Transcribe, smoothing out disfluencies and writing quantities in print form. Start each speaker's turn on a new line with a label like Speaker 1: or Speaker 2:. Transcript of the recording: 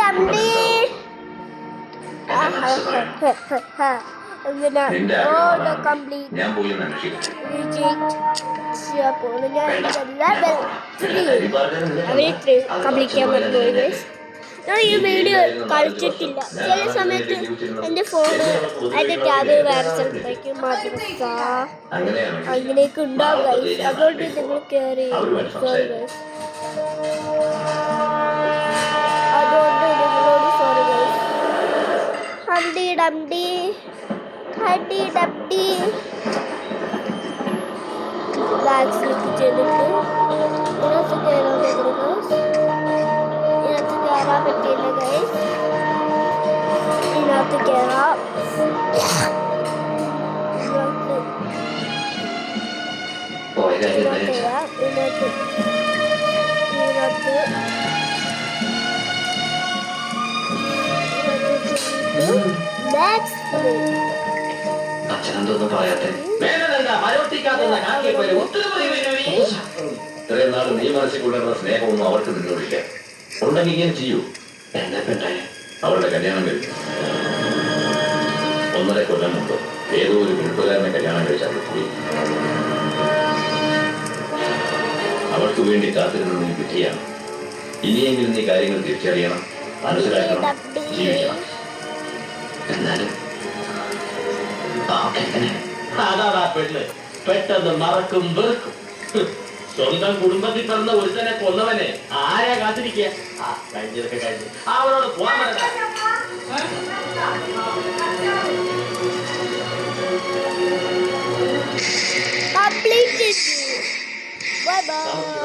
Speaker 1: ഡംഡി
Speaker 2: നിന്റെ
Speaker 1: കംപ്ലീറ്റ്
Speaker 2: ഞാൻ പോയി അന്വേഷിക്കും.
Speaker 1: കംപ്ലീറ്റ് ചെയ്യാൻ പറ്റുമോ? ഞാൻ ഈ വീഡിയോ കളിച്ചിട്ടില്ല. ചില സമയത്ത് എൻ്റെ ഫോണ് എൻ്റെ ടാബിൽ വേറെ സ്ഥലത്തേക്ക് മദ്രസ അങ്ങനെയൊക്കെ ഉണ്ടാവും ഗൈസ്. അതുകൊണ്ട് നിങ്ങൾ കയറി സോറി ഗൈസ്. അതുകൊണ്ട് നിങ്ങളോട് സോറി ഗൈസ്. ഹണ്ടി ഡംഡി ഹണ്ടി ഡംഡി ബാഗ്സിലേക്ക് ചെന്നിട്ട് ഇതിനകത്ത് കയറാൻ പറ്റില്ല ഗൈസ്. ഇതിനകത്ത് കയറാൻ പറ്റില്ല ഗൈസ്. ഇതിനകത്ത് കയറാം.
Speaker 2: അച്ഛനെന്തൊന്നും പറയാത്തെ? ഇത്രയും നാൾ നീ മനസ്സിൽ കൊണ്ടുവരുന്ന സ്നേഹമൊന്നും അവർക്ക് നിന്നോടില്ല. ഉണ്ടെങ്കിൽ ഇങ്ങനെ ചെയ്യൂ. എന്നെ പെട്ടെന്ന് അവളുടെ കല്യാണം കഴിച്ചു. 1.5 കൊല്ലം മുമ്പ് ഏതോ ഒരു വീട്ടുകാരനെ കല്യാണം കഴിച്ചാൽ പോയി. അവൾക്ക് വേണ്ടി കാത്തിരുന്നത് നീ വിധിയാണ്. ഇനിയെങ്കിലും നീ കാര്യങ്ങൾ തിരിച്ചറിയണം, മനസ്സിലാക്കണം, ജീവിക്കണം. എന്നാലും
Speaker 3: അതാ പെണ്ണ് പെട്ടെന്ന് മറക്കും വെറുക്കും. സ്വന്തം കുടുംബത്തിൽ പിറന്ന ഒരുത്തനെ കൊന്നവനെ ആരാ കാത്തിരിക്കുക? കഴിഞ്ഞതൊക്കെ കഴിഞ്ഞു. അവരോട് പോകാൻ
Speaker 1: Completed. Bye bye.